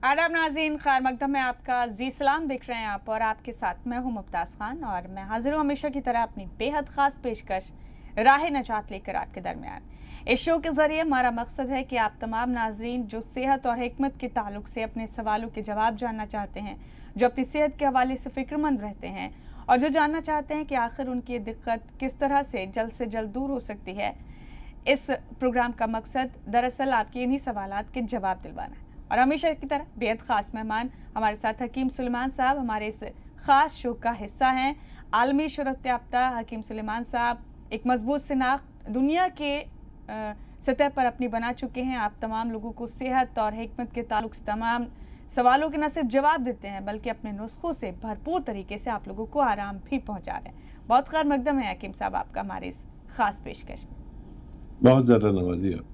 आदाब नाज़रीन, खैर मकदम में आपका जी सलाम देख रहे हैं आप, और आपके साथ मैं हूं मुमताज़ खान, और मैं हाजिर हूं हमेशा की तरह अपनी बेहद ख़ास पेशकश राह नजात लेकर आपके दरमियान। इस शो के ज़रिए हमारा मकसद है कि आप तमाम नाजरीन जो सेहत और हिकमत के ताल्लुक से अपने सवालों के जवाब जानना चाहते हैं, जो अपनी सेहत के हवाले से फ़िक्रमंद रहते हैं और जो जानना चाहते हैं कि आखिर उनकी दिक्कत किस तरह से जल्द दूर हो सकती है, इस प्रोग्राम का मकसद दरअसल आपके इन्हीं सवालात के जवाब दिलवाना है। और हमेशा की तरह बेहद ख़ास मेहमान हमारे साथ हकीम सुलेमान साहब हमारे इस ख़ास शो का हिस्सा हैं। आलमी शोहरत याफ्ता हकीम सुलेमान साहब एक मजबूत शनाख्त दुनिया के सतह पर अपनी बना चुके हैं। आप तमाम लोगों को सेहत और हिकमत के ताल्लुक से तमाम सवालों के न सिर्फ जवाब देते हैं, बल्कि अपने नुस्खों से भरपूर तरीके से आप लोगों को आराम भी पहुँचा रहे हैं। बहुत खैर मकदम है हकीम साहब आपका हमारे इस ख़ास पेशकश में। बहुत ज़्यादा नवाजी आप।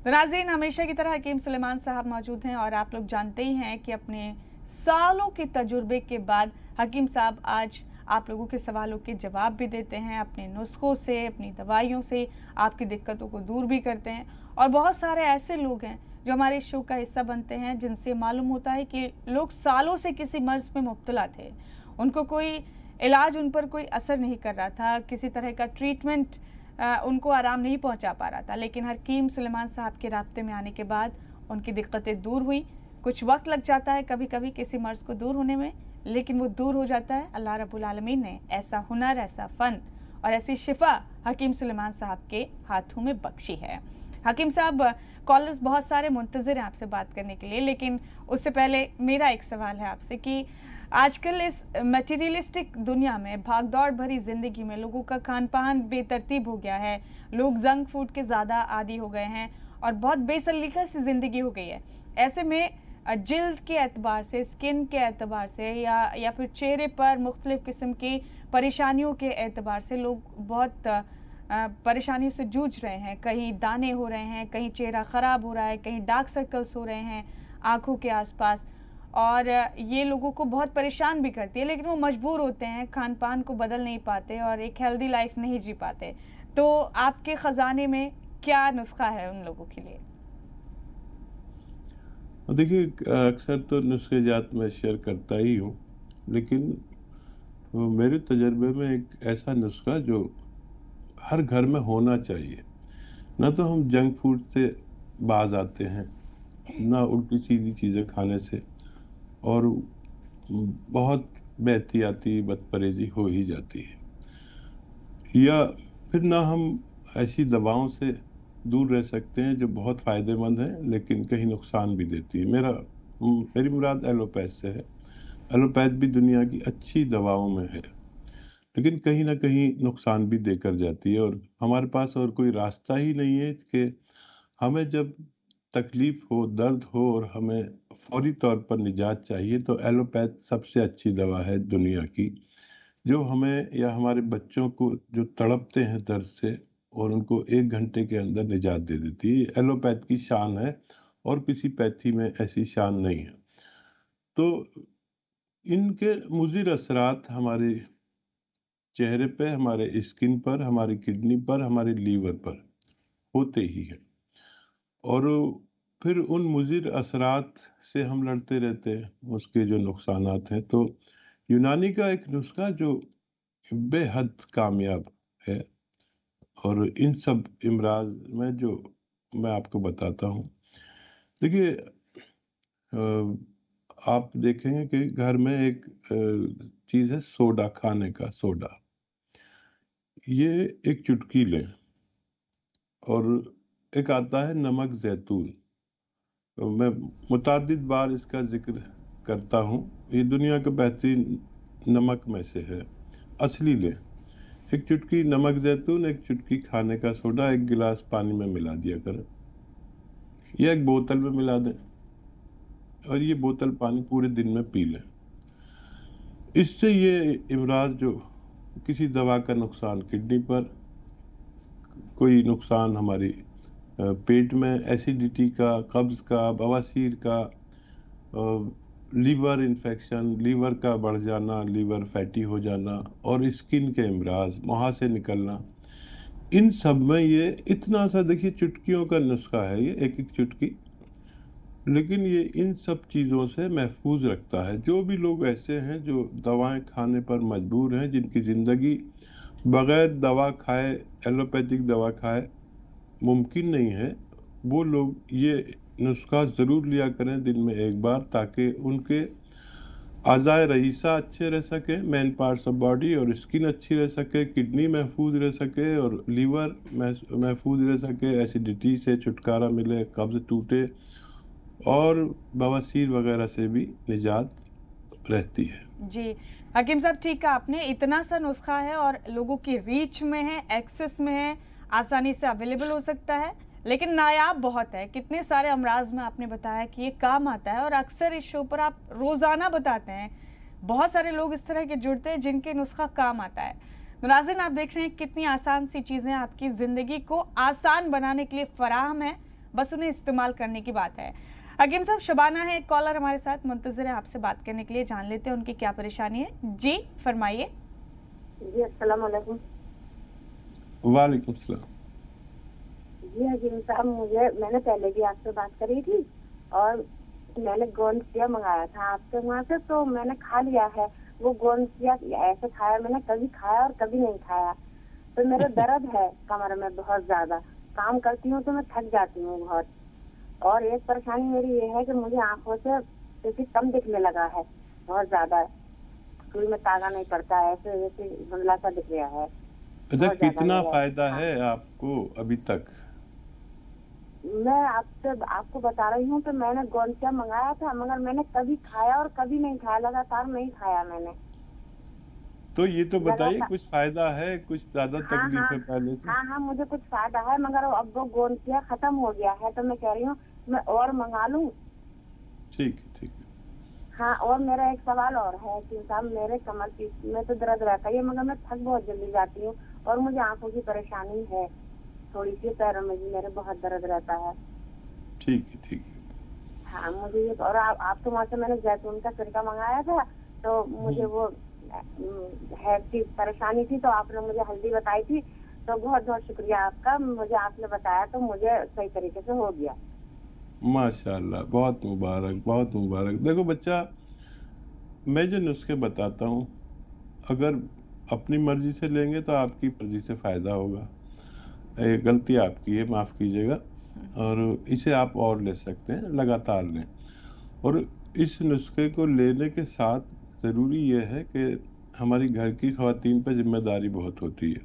तो नाज़रीन, हमेशा की तरह हकीम सुलेमान साहब मौजूद हैं, और आप लोग जानते ही हैं कि अपने सालों के तजुर्बे के बाद हकीम साहब आज आप लोगों के सवालों के जवाब भी देते हैं, अपने नुस्खों से, अपनी दवाइयों से आपकी दिक्कतों को दूर भी करते हैं। और बहुत सारे ऐसे लोग हैं जो हमारे इस शो का हिस्सा बनते हैं, जिनसे मालूम होता है कि लोग सालों से किसी मर्ज़ में मुब्तला थे, उनको कोई इलाज उन पर कोई असर नहीं कर रहा था, किसी तरह का ट्रीटमेंट उनको आराम नहीं पहुंचा पा रहा था, लेकिन हकीम सुलेमान साहब के राब्ते में आने के बाद उनकी दिक्कतें दूर हुई। कुछ वक्त लग जाता है कभी कभी किसी मर्ज़ को दूर होने में, लेकिन वो दूर हो जाता है। अल्लाह रब्बुल आलमीन ने ऐसा हुनर, ऐसा फ़न और ऐसी शिफा हकीम सुलेमान साहब के हाथों में बख्शी है। हकीम साहब, कॉलर्स बहुत सारे मुंतज़िर हैं आपसे बात करने के लिए, लेकिन उससे पहले मेरा एक सवाल है आपसे कि आजकल इस मटेरियलिस्टिक दुनिया में, भाग दौड़ भरी ज़िंदगी में लोगों का खान पान बेतरतीब हो गया है, लोग जंक फूड के ज़्यादा आदी हो गए हैं और बहुत बेसलीका सी ज़िंदगी हो गई है। ऐसे में जिल्द के एतबार से, स्किन के एतबार से, या फिर चेहरे पर मुख्तलिफ़ किस्म की परेशानियों के एतबार से लोग बहुत परेशानियों से जूझ रहे हैं। कहीं दाने हो रहे हैं, कहीं चेहरा ख़राब हो रहा है, कहीं डार्क सर्कल्स हो रहे हैं आँखों के आसपास, और ये लोगों को बहुत परेशान भी करती है, लेकिन वो मजबूर होते हैं, खान पान को बदल नहीं पाते और एक हेल्दी लाइफ नहीं जी पाते। तो आपके ख़जाने में क्या नुस्खा है उन लोगों के लिए? देखिए, अक्सर तो नुस्खे-जात मैं शेयर करता ही हूँ, लेकिन मेरे तजर्बे में एक ऐसा नुस्खा जो हर घर में होना चाहिए। ना तो हम जंक फूड से बाज़ आते हैं, ना उल्टी-सीधी चीज़ें खाने से, और बहुत बेहतियाती बदपरहेज़ी हो ही जाती है। या फिर ना हम ऐसी दवाओं से दूर रह सकते हैं जो बहुत फ़ायदेमंद हैं, लेकिन कहीं नुकसान भी देती है। मेरी मुराद एलोपैथ से है। एलोपैथ भी दुनिया की अच्छी दवाओं में है, लेकिन कहीं न कहीं नुकसान भी देकर जाती है, और हमारे पास और कोई रास्ता ही नहीं है कि हमें जब तकलीफ़ हो, दर्द हो और हमें फ़ौरी तौर पर निजात चाहिए, तो एलोपैथ सबसे अच्छी दवा है दुनिया की, जो हमें या हमारे बच्चों को जो तड़पते हैं दर्द से, और उनको 1 घंटे के अंदर निजात दे देती है। ये एलोपैथ की शान है, और किसी पैथी में ऐसी शान नहीं है। तो इनके मुज़िर असरात हमारे चेहरे पे, हमारे स्किन पर, हमारी किडनी पर, हमारे लीवर पर होते ही हैं, और फिर उन मुज़िर असरात से हम लड़ते रहते हैं, उसके जो नुकसानात हैं। तो यूनानी का एक नुस्खा जो बेहद कामयाब है, और इन सब इमराज़ में जो मैं आपको बताता हूँ। देखिए, आप देखेंगे कि घर में एक चीज़ है सोडा, खाने का सोडा। ये एक चुटकी लें, और एक आता है नमक ज़ैतून। तो मैं मुतअद्दिद बार इसका ज़िक्र करता हूँ। ये दुनिया का बेहतरीन नमक में से है, असली लें। एक चुटकी नमक ज़ैतून, एक चुटकी खाने का सोडा, 1 गिलास पानी में मिला दिया करें, या एक बोतल में मिला दें, और ये बोतल पानी पूरे दिन में पी लें। इससे ये इमराज़ जो किसी दवा का नुकसान किडनी पर, कोई नुकसान हमारी पेट में एसिडिटी का, कब्ज़ का, बवासीर का, लीवर इन्फेक्शन, लीवर का बढ़ जाना, लीवर फैटी हो जाना, और स्किन के इमराज़, मुहासे निकलना, इन सब में ये इतना सा, देखिए, चुटकियों का नुस्खा है ये, एक-एक चुटकी। लेकिन ये इन सब चीज़ों से महफूज रखता है। जो भी लोग ऐसे हैं जो दवाएं खाने पर मजबूर हैं, जिनकी ज़िंदगी बगैर दवा खाए, एलोपैथिक दवा खाए मुमकिन नहीं है, वो लोग ये नुस्खा ज़रूर लिया करें दिन में एक बार, ताकि उनके अज़ाए रईसा अच्छे रह सके, मेन पार्ट्स ऑफ बॉडी, और स्किन अच्छी रह सके, किडनी महफूज रह सके, और लीवर महफूज रह सके, एसिडिटी से छुटकारा मिले, कब्ज़ टूटे, और बवासीर वगैरह से भी निजात रहती है। जी हकीम साहब, ठीक है, आपने इतना सा नुस्खा है और लोगों की रीच में है, एक्सेस में है, आसानी से अवेलेबल हो सकता है, लेकिन नायाब बहुत है। कितने सारे अमराज में आपने बताया कि ये काम आता है, और अक्सर इस शो पर आप रोजाना बताते हैं बहुत सारे लोग इस तरह के जुड़ते हैं जिनके नुस्खा काम आता है। नाज़रीन, आप देख रहे हैं कितनी आसान सी चीजें आपकी जिंदगी को आसान बनाने के लिए फराहम है, बस उन्हें इस्तेमाल करने की बात है। हकीम साहब, शबाना है, एक कॉलर हमारे साथ मुंतजर है आपसे बात करने के लिए, जान लेते हैं उनकी क्या परेशानी है। जी फरमाइए। जी अस्सलाम वालेकुम। वालेकुम सलाम। जी हकीम साहब, मैंने पहले भी आपसे बात करी थी, और मैंने गोंदसिया मंगाया था आपके वहाँ से, तो मैंने खा लिया है। वो गोंदसिया ऐसे खाया, मैंने कभी खाया और कभी नहीं खाया। तो मेरा दर्द है कमर में बहुत ज्यादा, काम करती हूँ तो मैं थक जाती हूँ बहुत। और एक परेशानी मेरी ये है कि मुझे आंखों से जैसे कम दिखने लगा है, बहुत ज्यादा, सुई में तागा नहीं पड़ता है, ऐसे जैसे धुंधला सा दिख रहा है। अच्छा, बहुत ज्यादा कितना मेरा, फायदा हाँ। है आपको अभी तक? मैं आपको बता रही हूँ कि मैंने गोंदसिया मंगाया था, मगर मैंने कभी खाया और कभी नहीं खाया, लगातार नहीं खाया मैंने। तो ये तो बताइए, लगातार, कुछ फायदा है, कुछ ज्यादा हाँ तकलीफ हाँ, है पहले से? हाँ हाँ, मुझे कुछ फायदा है, मगर अब वो गोंदसिया खत्म हो गया है, तो मैं कह रही हूँ मैं और मंगा लूँ। ठीक है, ठीक है। हाँ, और मेरा एक सवाल और है कि साहब, मेरे कमर पीठ में तो दर्द रहता है, मगर मैं थक बहुत जल्दी जाती हूँ, और मुझे आंखों की परेशानी है थोड़ी सी, पैरों में भी मेरे बहुत दर्द रहता है। ठीक है, ठीक है। हाँ, मुझे ये, और आप तो वहाँ से मैंने जैतून का सिरका मंगाया था, तो मुझे वो हेयर की परेशानी थी, तो आपने मुझे हल्दी बताई थी, तो बहुत बहुत शुक्रिया आपका, मुझे आपने बताया तो मुझे सही तरीके से हो गया। माशाल्लाह, बहुत मुबारक, बहुत मुबारक। देखो बच्चा, मैं जो नुस्खे बताता हूँ, अगर अपनी मर्जी से लेंगे तो आपकी मर्जी से फायदा होगा। ये गलती आपकी है, माफ कीजिएगा। और इसे आप और ले सकते हैं, लगातार लें। और इस नुस्खे को लेने के साथ ज़रूरी ये है कि हमारी घर की ख़वातीन पर जिम्मेदारी बहुत होती है।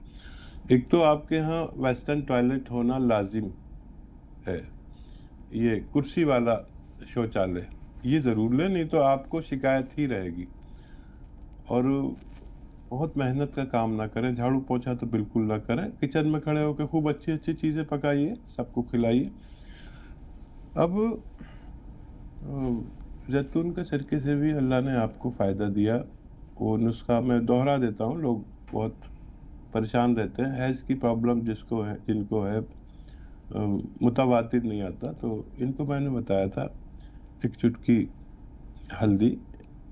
एक तो आपके यहाँ वेस्टर्न टॉयलेट होना लाजिम है, ये कुर्सी वाला शौचालय, ये ज़रूर लें, नहीं तो आपको शिकायत ही रहेगी। और बहुत मेहनत का काम ना करें, झाड़ू पोछा तो बिल्कुल ना करें, किचन में खड़े होकर खूब अच्छी अच्छी चीज़ें पकाइए, सबको खिलाइए। अब जैतून के सिरके से भी अल्लाह ने आपको फ़ायदा दिया। वो नुस्खा मैं दोहरा देता हूँ, लोग बहुत परेशान रहते हैं, हैज़ की प्रॉब्लम जिसको है, जिनको है, मुतवातिर नहीं आता, तो इनको मैंने बताया था, एक चुटकी हल्दी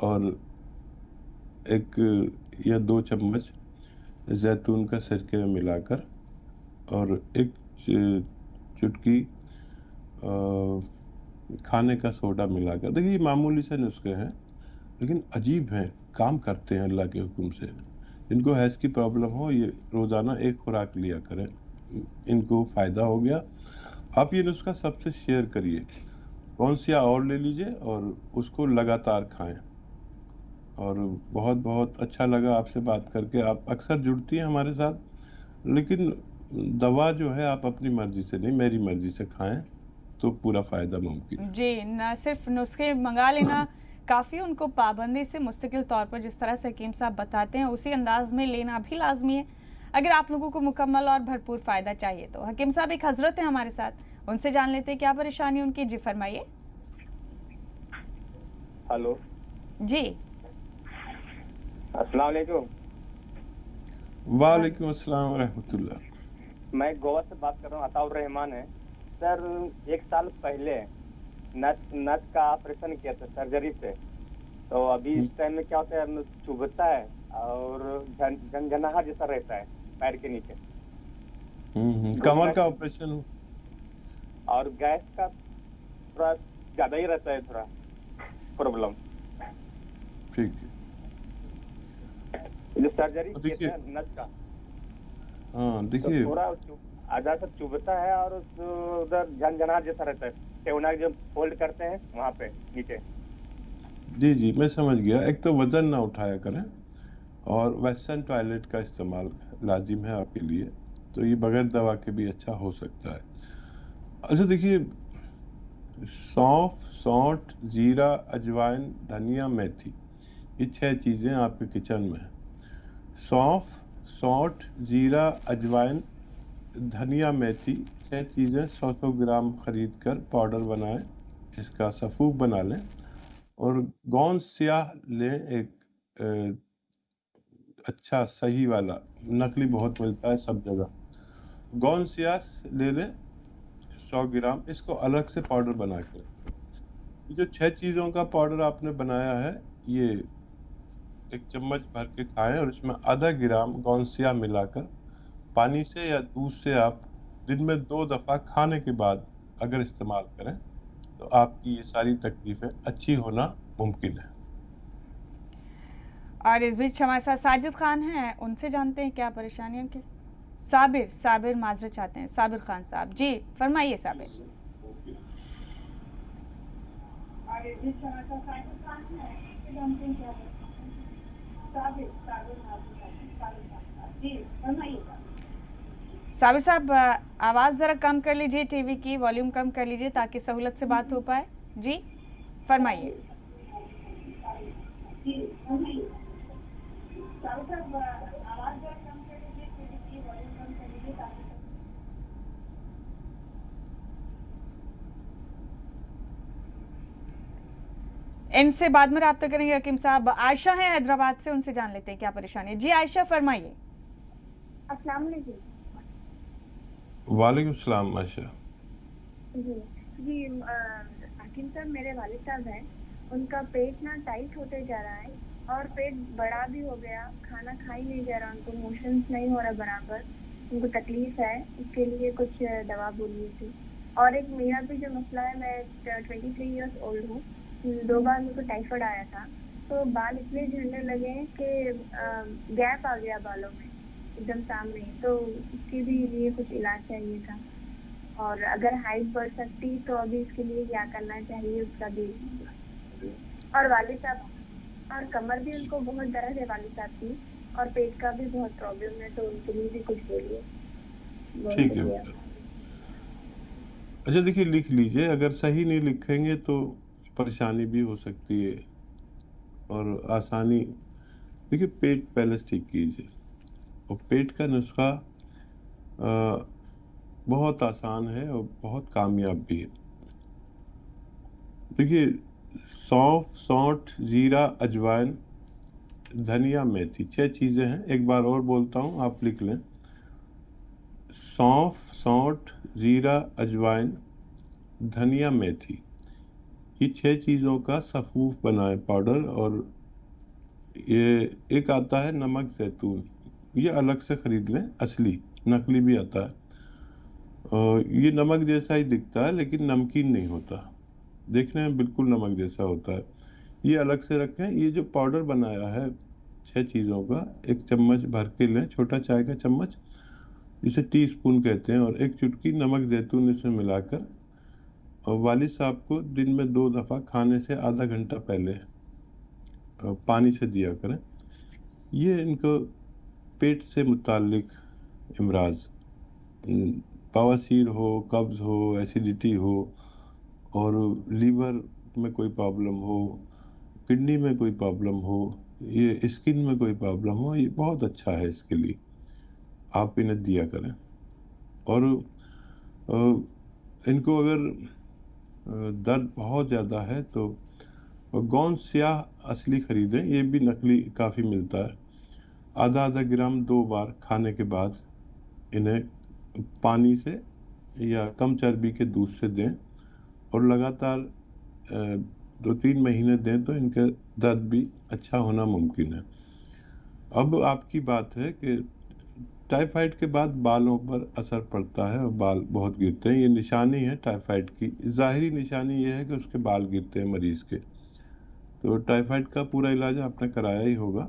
और 1 या 2 चम्मच जैतून का सिरके में मिलाकर, और 1 चुटकी खाने का सोडा मिलाकर। देखिए, ये मामूली से नुस्खे हैं, लेकिन अजीब हैं, काम करते हैं अल्लाह के हुक्म से। जिनको हैज़ की प्रॉब्लम हो, ये रोज़ाना एक खुराक लिया करें, इनको फ़ायदा हो गया। आप ये नुस्खा सबसे शेयर करिए, गोंदसिया और ले लीजिए और उसको लगातार खाएं। और बहुत बहुत अच्छा लगा आपसे बात करके। आप अक्सर जुड़ती हैं हमारे साथ, लेकिन दवा जो है आप अपनी मर्जी से नहीं, मेरी मर्जी से खाएं, तो पूरा फ़ायदा मुमकिन है। जी, ना सिर्फ नुस्खे मंगा लेना काफ़ी, उनको पाबंदी से मुस्तकिल तौर पर जिस तरह से हकीम साहब बताते हैं उसी अंदाज में लेना भी लाजमी है, अगर आप लोगों को मुकम्मल और भरपूर फ़ायदा चाहिए तो। हकीम साहब, एक हजरत है हमारे साथ, उनसे जान लेते हैं क्या परेशानी उनकी। जी फरमाइए। हेलो जी अस्सलाम वालेकुम। वालेकुम अस्सलाम रहमतुल्लाह। मैं गोवा से बात कर रहा हूँ, अताउर रहमान है सर। 1 साल पहले नस का ऑपरेशन किया था सर्जरी से, तो अभी इस टाइम में क्या होता है, नस चुभता है और झनझनाहट जैसा रहता है पैर के नीचे। कमर का ऑपरेशन हो? और गैस का थोड़ा ज्यादा ही रहता है थोड़ा प्रॉब्लम। ठीक है। जो सर्जरी किए देखिए, थे नस का, हाँ तो देखिए, थोड़ा आधा से चुभता है और उधर झनझनाहट जैसा रहता है, टेवना जब फोल्ड करते हैं वहां पे नीचे। जी जी मैं समझ गया। एक तो वजन ना उठाया करें और वेस्टर्न टॉयलेट का इस्तेमाल लाजिम है आपके लिए, तो ये बगैर दवा के भी अच्छा हो सकता है। अच्छा देखिए, सौंफ, सौंठ, जीरा, अजवाइन, धनिया, मेथी, ये 6 चीज़ें आपके किचन में हैं। सौंफ, सौंठ, जीरा, अजवाइन, धनिया, मेथी, 6 चीज़ें 100-100 ग्राम खरीद कर पाउडर बनाएं, इसका सफ़ूफ बना लें। और गोंद स्याह लें, एक अच्छा सही वाला, नकली बहुत मिलता है सब जगह। गोंद स्याह ले लें 100 ग्राम, इसको अलग से पाउडर बना के रखें। ये जो 6 चीज़ों का पाउडर आपने बनाया है, ये 1 चम्मच भर के खाएं और इसमें आधा ग्राम गोंद स्याह मिलाकर पानी से या दूध से आप दिन में 2 दफ़ा खाने के बाद अगर इस्तेमाल करें तो आपकी ये सारी तकलीफें अच्छी होना मुमकिन है। और इस बीच हमारे साथ साजिद खान हैं, उनसे जानते हैं क्या परेशानी है उनकी। साबिर माजरत चाहते हैं, साबिर खान साहब जी फरमाइए साबिर। और इस बीच हमारे साथ साजिद खान हैं, उनसे जानते हैं क्या परेशानी है। जी फरमाइए। साबिर साहब आवाज़ ज़रा कम कर लीजिए, टीवी की वॉल्यूम कम कर लीजिए ताकि सहूलत से बात हो पाए। जी फरमाइए। इनसे बाद में राब्ता करेंगे हकीम साहब। आयशा हैं हैदराबाद से, उनसे जान लेते हैं क्या परेशानी है। जी आयशा फरमाइए। अस्सलाम वालेकुम। वालेकुम सलाम आयशा। जी हकीम साहब, मेरे वालिद साहब हैं, उनका पेट ना टाइट होते जा रहा है और पेट बड़ा भी हो गया, खाना खा ही नहीं जा रहा, उनको मोशंस नहीं हो रहा बराबर, उनको तकलीफ है, उसके लिए कुछ दवा बोलिए थी। और एक मेरा भी जो मसला है, मैं 23 ईयर्स ओल्ड हूँ, 2 बार मुझको टाइफाइड आया था, तो बाल इतने झड़ने लगे हैं कि गैप आ गया बालों में एकदम सामने, तो उसके भी लिए कुछ इलाज चाहिए था। और अगर हाइट बढ़ सकती तो अभी इसके लिए क्या करना चाहिए उसका भी। और वालिद साहब और कमर भी उनको बहुत दर्द है वालिद साहब की, और पेट का भी बहुत प्रॉब्लम है, तो उनके लिए भी कुछ बोलिए। ठीक है। अच्छा देखिए, लिख लीजिए, अगर सही नहीं लिखेंगे तो परेशानी भी हो सकती है और आसानी। देखिए, पेट पहले ठीक कीजिए, और पेट का नुस्खा बहुत आसान है और बहुत कामयाब भी है। देखिए, सौंफ, सौंठ, जीरा, अजवाइन, धनिया, मेथी, 6 चीज़ें हैं। एक बार और बोलता हूँ, आप लिख लें। सौंफ, सौंठ, जीरा, अजवाइन, धनिया, मेथी, ये 6 चीज़ों का सफ़ूफ बनाएं पाउडर। और ये एक आता है नमक ज़ैतून, ये अलग से ख़रीद लें, असली, नकली भी आता है। ये नमक जैसा ही दिखता है लेकिन नमकीन नहीं होता, देखने में बिल्कुल नमक जैसा होता है। ये अलग से रखें। ये जो पाउडर बनाया है 6 चीज़ों का, 1 चम्मच भर के लें, छोटा चाय का चम्मच जिसे टीस्पून कहते हैं, और 1 चुटकी नमक ज़ैतून इसमें मिलाकर और वालिद साहब को दिन में 2 दफ़ा खाने से आधा घंटा पहले पानी से दिया करें। ये इनको पेट से मुताल्लिक इमराज, बवासीर हो, कब्ज़ हो, एसिडिटी हो, और लीवर में कोई प्रॉब्लम हो, किडनी में कोई प्रॉब्लम हो, ये स्किन में कोई प्रॉब्लम हो, ये बहुत अच्छा है इसके लिए, आप इन्हें दिया करें। और इनको अगर दर्द बहुत ज़्यादा है तो गोंद स्याह असली ख़रीदें, ये भी नकली काफ़ी मिलता है। आधा ग्राम 2 बार खाने के बाद इन्हें पानी से या कम चर्बी के दूध से दें, और लगातार 2-3 महीने दें तो इनका दर्द भी अच्छा होना मुमकिन है। अब आपकी बात है कि टाइफाइड के बाद बालों पर असर पड़ता है और बाल बहुत गिरते हैं। ये निशानी है टाइफाइड की। ज़ाहिरी निशानी ये है कि उसके बाल गिरते हैं मरीज़ के। तो टाइफाइड का पूरा इलाज आपने कराया ही होगा।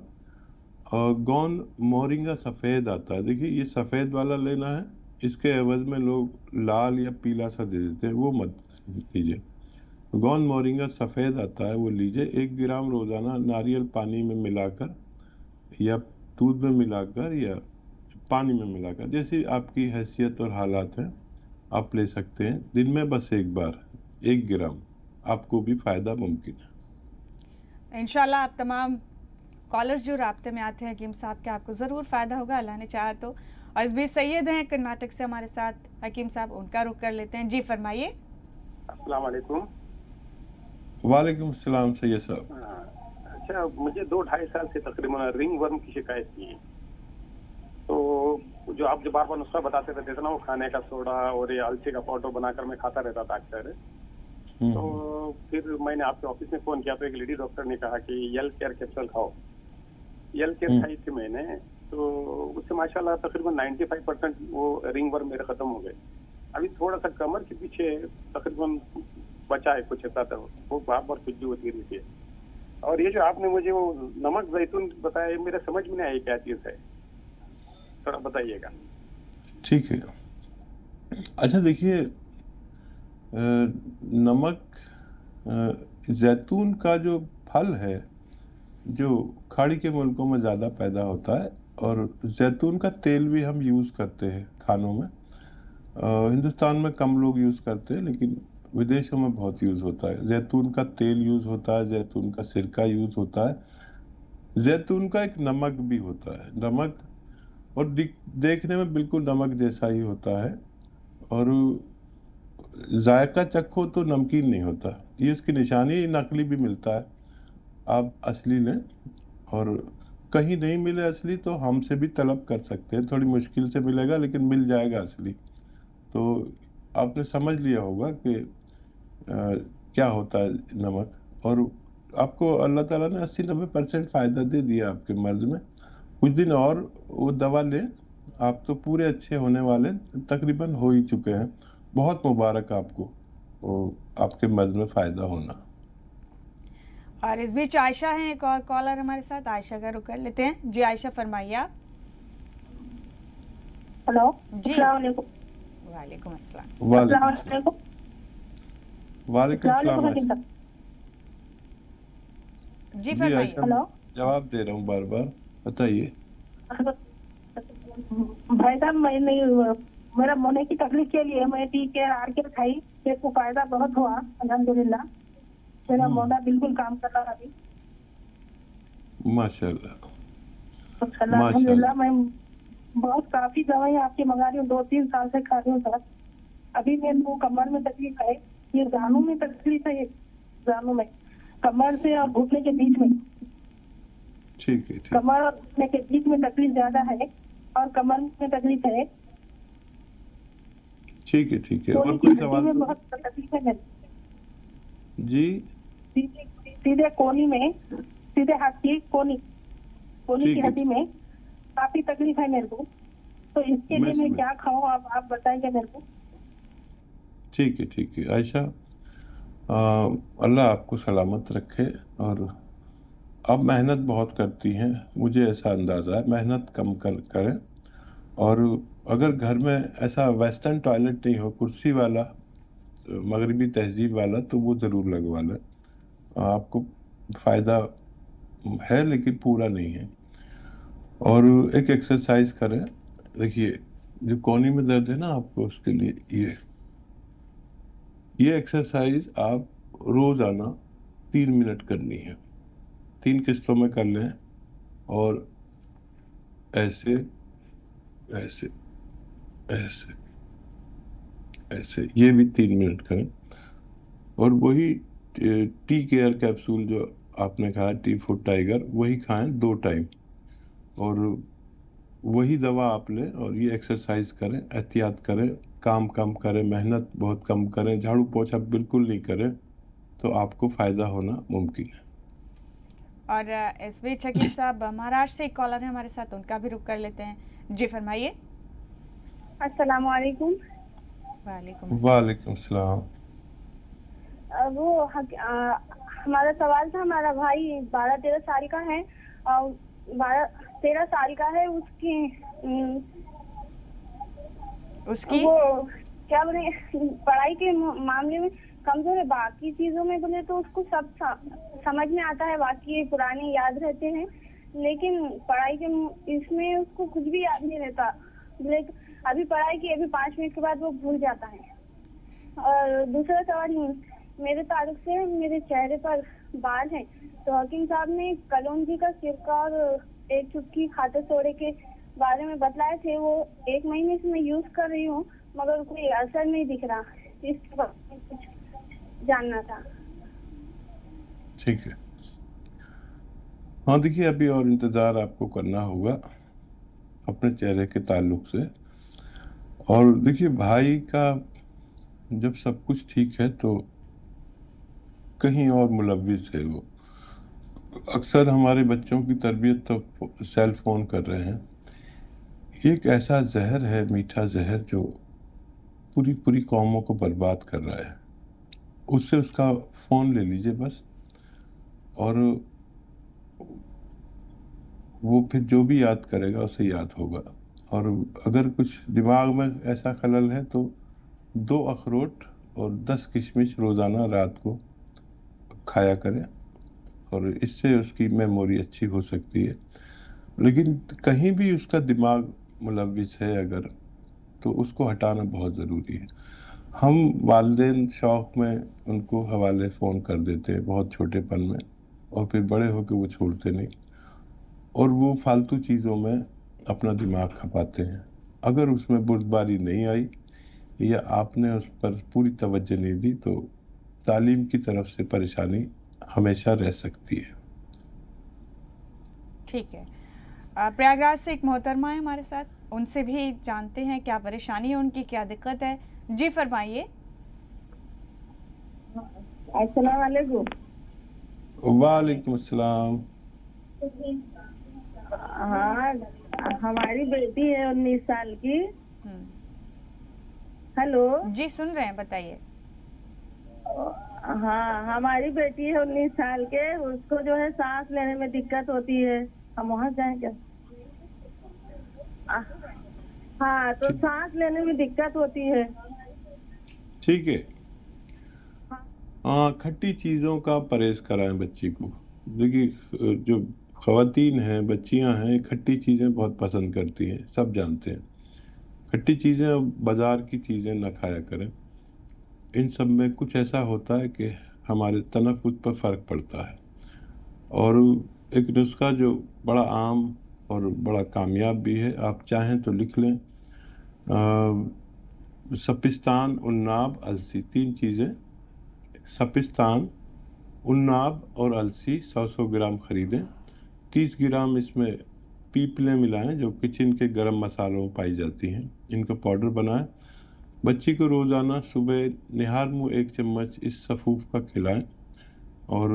और गौन मोरिंगा सफ़ेद आता है, देखिए ये सफ़ेद वाला लेना है, इसके एवज में लोग लाल या पीला सा दे देते हैं, वो मत लीजिए। गौन मोरिंगा सफ़ेद आता है, वो लीजिए। 1 ग्राम रोज़ाना नारियल पानी में मिलाकर या दूध में मिलाकर या पानी में मिलाकर, जैसी आपकी हैसियत और हालात हैं, आप ले सकते हैं। दिन में बस एक बार 1 ग्राम, आपको भी फ़ायदा मुमकिन है। इंशाल्लाह आप तमाम कॉलर्स जो राब्ते में आते हैं हकीम साहब के, आपको ज़रूर फ़ायदा होगा, अल्लाह ने चाहा तो। और इस बीच सैयद हैं कर्नाटक से हमारे साथ, हकीम साहब उनका रुख कर लेते हैं। जी फरमाइए। अस्सलाम वालेकुम। वालेकुम सलाम सैयद साहब। अच्छा, मुझे 2-2.5 साल से तकरीबन रिंग वर्म की शिकायत थी। तो जो आप जो बार बार नुस्खा बताते रहते थे ना, वो खाने का सोडा और ये अलसी का पाउडर बनाकर मैं खाता रहता था अक्सर। तो फिर मैंने आपके ऑफिस में फोन किया तो एक लेडी डॉक्टर ने कहा कि यल केयर कैप्सूल खाओ। यल केयर खाई थी मैंने, तो उससे माशाल्लाह तकरीबन 95% वो रिंग वर्म मेरे खत्म हो गए। अभी थोड़ा सा कमर के पीछे तकरीबन बचा है कुछ ऐसा, तो वो बार बार कुछ भी होती रहती है। और ये जो आपने मुझे वो नमक जैतून बताया, मेरे समझ में नहीं आई क्या चीज है, थोड़ा बताइएगा। ठीक है। अच्छा देखिए, नमक जैतून का जो फल है, जो खाड़ी के मुल्कों में ज़्यादा पैदा होता है, और जैतून का तेल भी हम यूज़ करते हैं खानों में। हिंदुस्तान में कम लोग यूज़ करते हैं, लेकिन विदेशों में बहुत यूज़ होता है। जैतून का तेल यूज़ होता है, जैतून का सिरका यूज़ होता है। जैतून का एक नमक भी होता है, नमक, और देखने में बिल्कुल नमक जैसा ही होता है, और जायका चखो तो नमकीन नहीं होता। ये उसकी निशानी। ये नकली भी मिलता है, आप असली लें। और कहीं नहीं मिले असली तो हमसे भी तलब कर सकते हैं, थोड़ी मुश्किल से मिलेगा लेकिन मिल जाएगा असली। तो आपने समझ लिया होगा कि क्या होता है नमक। और आपको अल्लाह ताला ने 80-90% फ़ायदा दे दिया आपके मर्ज में। कुछ दिन और वो दवा लें, आप तो पूरे अच्छे होने वाले तकरीबन हो ही चुके हैं। बहुत मुबारक आपको, आपके मर्ज में फ़ायदा होना। और इस बीच आयशा हैं एक और कॉलर हमारे साथ, आयशा का रुख कर लेते हैं। जी आयशा फरमाइए आप। हेलो जी। अस्सलाम वालेकुम। वालेकुम अस्सलाम। अस्सलाम वालेकुम। वालेकुम सलाम। अस्सलाम। जी फरमाइए। आयशा, हेलो, जवाब दे रहा हूँ बार बार, बताइए। भाई साहब, मैंने मेरा मोने की तकलीफ के लिए मैं टी केयर आर केयर खाई, मेरे को फायदा बहुत हुआ अल्हम्दुलिल्लाह। मेरा मोना बिल्कुल काम कर रहा है अभी माशाल्लाह। अल्हम्दुलिल्लाह। मैं बहुत काफी दवाई आपकी मंगा रही हूँ, 2-3 साल से खा रही हूँ सर। अभी मेरे को कमर में तकलीफ है, ये जानू में तकलीफ है, जानू में, कमर से और घुटने के बीच में। ठीक है, ठीक। कमर और घुटने के बीच में तकलीफ ज्यादा है और कमर में तकलीफ है। ठीक है, ठीक है। और कोनी कोई की सवाल हड्डी में तो? बहुत तकलीफ है मेरे, जी, सीधे कोनी में, सीधे हाथ की कोनी ठीक की है। हड्डी में काफी तकलीफ है मेरे को। तो इसके लिए मैं क्या खाऊं, आप बताइए मेरे को। ठीक है, ठीक है आयशा, अल्लाह आपको सलामत रखे। और आप मेहनत बहुत करती हैं, मुझे ऐसा अंदाज़ा है। मेहनत कम करें। और अगर घर में ऐसा वेस्टर्न टॉयलेट नहीं हो, कुर्सी वाला, मगरबी तहजीब वाला, तो वो ज़रूर लगवा लें। आपको फ़ायदा है लेकिन पूरा नहीं है। और एक एक्सरसाइज करें। देखिए, जो कोहनी में दर्द है ना आपको, उसके लिए ये एक्सरसाइज आप रोज़ाना 3 मिनट करनी है। 3 किस्तों में कर लें। और ऐसे ऐसे ऐसे ऐसे, ये भी 3 मिनट करें। और वही टी केयर कैप्सूल जो आपने कहा, टी फूड टाइगर, वही खाएं 2 टाइम। और वही दवा आप लें और ये एक्सरसाइज करें। एहतियात करें, काम कम करें, मेहनत बहुत कम करें, झाड़ू पोछा बिल्कुल नहीं करें, तो आपको फ़ायदा होना मुमकिन है। और इस बीच हकीम साहब महाराष्ट्र से एक कॉलर है हमारे साथ, उनका भी रुख कर लेते हैं। जी फरमाइए। अस्सलाम वालेकुम। वालेकुम। वालेकुम सलाम। हमारा सवाल था, हमारा भाई 12-13 साल का है और 12-13 साल का है। उसकी वो क्या बोले, पढ़ाई के मामले में कमजोर है। बाकी चीजों में बोले तो उसको सब समझ में आता है, बाकी पुराने याद रहते हैं, लेकिन पढ़ाई के इसमें उसको कुछ भी याद नहीं रहता। बोले अभी पढ़ाई की, अभी 5 मिनट के बाद वो भूल जाता है। और दूसरा सवाल, मेरे ताल्लुक से मेरे चेहरे पर बाल हैं, तो हकीम साहब ने कलौंजी का सिरका और एक चुटकी खाते सोडे के बारे में बतलाए थे। वो 1 महीने से मैं यूज कर रही हूँ, मगर कोई असर नहीं दिख रहा। इसके बारे में कुछ जानना था। ठीक है। हाँ देखिए, अभी और इंतज़ार आपको करना होगा अपने चेहरे के ताल्लुक से। और देखिए, भाई का जब सब कुछ ठीक है तो कहीं और मुलव्विस है वो। अक्सर हमारे बच्चों की तरबियत तो सेल फोन कर रहे हैं। एक ऐसा जहर है, मीठा जहर, जो पूरी पूरी कौमों को बर्बाद कर रहा है। उससे उसका फोन ले लीजिए बस, और वो फिर जो भी याद करेगा उसे याद होगा। और अगर कुछ दिमाग में ऐसा खलल है तो 2 अखरोट और 10 किशमिश रोज़ाना रात को खाया करें, और इससे उसकी मेमोरी अच्छी हो सकती है। लेकिन कहीं भी उसका दिमाग मुलव्विस है अगर, तो उसको हटाना बहुत ज़रूरी है। हम वालिदैन शौक़ में उनको हवाले फ़ोन कर देते हैं बहुत छोटेपन में, और फिर बड़े होकर वो छोड़ते नहीं, और वो फालतू चीज़ों में अपना दिमाग खपाते हैं। अगर उसमें बुर्दबारी नहीं आई या आपने उस पर पूरी तवज्जो नहीं दी तो तालीम की तरफ से परेशानी हमेशा रह सकती है। ठीक है। प्रयागराज से एक मोहतरमा है हमारे साथ, उनसे भी जानते हैं क्या परेशानी है उनकी, क्या दिक्कत है। जी फरमाइए। अस्सलाम वालेकुम। वालेकुम अस्सलाम। हाँ, हमारी बेटी है 19 साल की। हेलो। जी सुन रहे हैं, बताइए। हाँ, हमारी बेटी है 19 साल के, उसको जो है सांस लेने में दिक्कत होती है। हम वहाँ जाएं क्या? हाँ, तो सांस लेने में दिक्कत होती है। ठीक है। हाँ, खट्टी चीज़ों का परहेज कराएं बच्ची को। देखिए, जो ख़वातीन हैं, बच्चियां हैं, खट्टी चीज़ें बहुत पसंद करती हैं, सब जानते हैं। खट्टी चीज़ें और बाज़ार की चीज़ें ना खाया करें। इन सब में कुछ ऐसा होता है कि हमारे तनफ़ुस पर फ़र्क पड़ता है। और एक नुस्खा जो बड़ा आम और बड़ा कामयाब भी है, आप चाहें तो लिख लें। सपिस्तान, उन्नाब, अलसी, 3 चीज़ें। सपिस्तान, उन्नाब और अलसी 100-100 ग्राम खरीदें। 30 ग्राम इसमें पीपलें मिलाएं जो किचन के गरम मसालों में पाई जाती हैं। इनका पाउडर बनाएं। बच्ची को रोज़ाना सुबह निहार मुँह 1 चम्मच इस सफ़ूफ का खिलाएं, और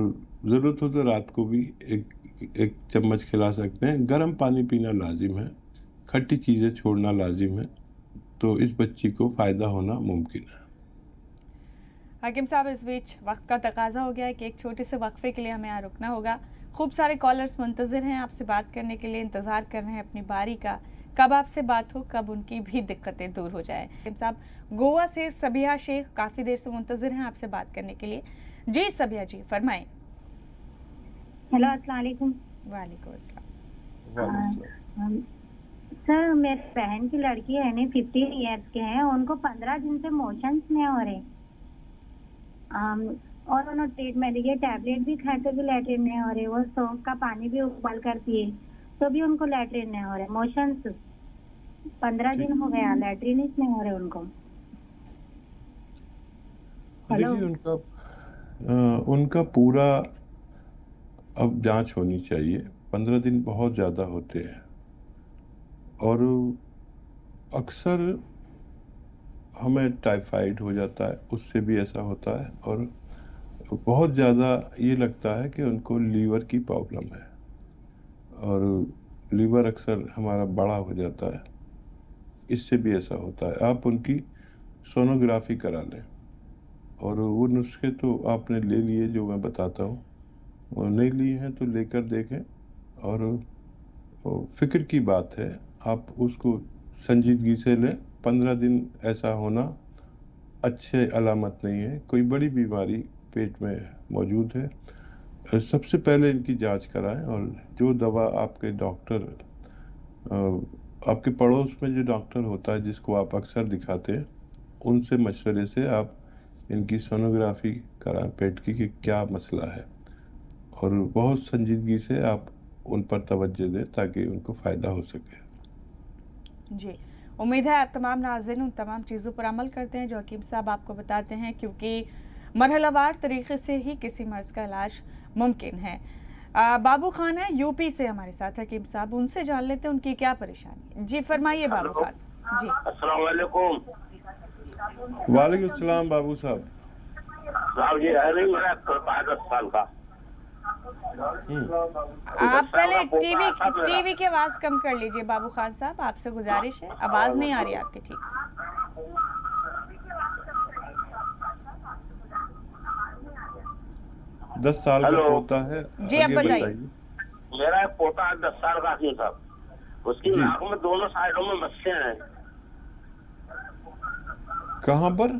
ज़रूरत हो तो रात को भी एक चम्मच खिला सकते हैं। गर्म पानी पीना लाजिम है, खट्टी चीज़ें छोड़ना लाजिम है, तो इस बच्ची को फ़ायदा होना मुमकिन है। हाकिम साहब, इस बीच वक्त का तकाजा हो गया है कि एक छोटे से वक्फे के लिए हमें यहाँ रुकना होगा। खूब सारे कॉलर्स मुंतज़िर हैं आपसे बात करने के लिए, इंतज़ार कर रहे हैं अपनी बारी का, कब आपसे बात हो, कब उनकी भी दिक्कतें दूर हो जाए। हाकिम साहब, गोवा से सबिया शेख काफ़ी देर से मुंतज़िर हैं आपसे बात करने के लिए। जी सबिया जी फरमाएं। हेलो, अस्सलाम वालेकुम। वालेकुम अस्सलाम। सर, मेरी बहन की लड़की है ना, 15 ईयर्स के हैं, उनको 15 दिन से मोशंस नहीं हो रहे, और उन्होंने ट्रीटमेंट के टैबलेट भी खाए तो भी लैट्रिन नहीं हो रहे। वो सौंफ का पानी भी उबाल कर पिए तो भी उनको लैट्रिन नहीं हो रहे। मोशंस 15 दिन हो गया, लैट्रिन ही नहीं हो रहे उनको। हेलो। देखिए, उनका पूरा अब जांच होनी चाहिए। 15 दिन बहुत ज़्यादा होते हैं, और अक्सर हमें टाइफाइड हो जाता है, उससे भी ऐसा होता है। और बहुत ज़्यादा ये लगता है कि उनको लीवर की प्रॉब्लम है, और लीवर अक्सर हमारा बड़ा हो जाता है, इससे भी ऐसा होता है। आप उनकी सोनोग्राफी करा लें। और वो नुस्खे तो आपने ले लिए जो मैं बताता हूँ, वो नहीं लिए हैं तो लेकर देखें। और फिक्र की बात है, आप उसको संजीदगी से लें। 15 दिन ऐसा होना अच्छे अलामत नहीं है, कोई बड़ी बीमारी पेट में मौजूद है। सबसे पहले इनकी जांच कराएं, और जो दवा आपके डॉक्टर, आपके पड़ोस में जो डॉक्टर होता है जिसको आप अक्सर दिखाते हैं, उनसे मशवरे से आप इनकी सोनोग्राफी कराएं पेट की कि क्या मसला है, और बहुत संजीदगी से आप उन पर तवज्जो दें ताकि उनको फ़ायदा हो सके। जी, उम्मीद है आप तमाम नाज़रीन उन तमाम चीज़ों पर अमल करते हैं जो हकीम साहब आपको बताते हैं, क्योंकि मरहलावार तरीके से ही किसी मर्ज़ का इलाज मुमकिन है। बाबू खान है यूपी से हमारे साथ हकीम साहब, उनसे जान लेते हैं उनकी क्या परेशानी है। जी फरमाइए बाबू खान साहब। जी अस्सलाम वालेकुम। वालेकुम सलाम बाबू साहब। साहब जी है नहीं, मेरा 10 साल का। आप पहले टीवी की आवाज कम कर लीजिए बाबू खान साहब, आपसे गुजारिश है, आवाज नहीं आ रही आपकी ठीक से। 10 साल का पोता है। जी आप बताइए। मेरा एक पोता 10 साल का है साहब, उसकी नाक में दोनों साइडों में मस्से हैं। कहाँ पर?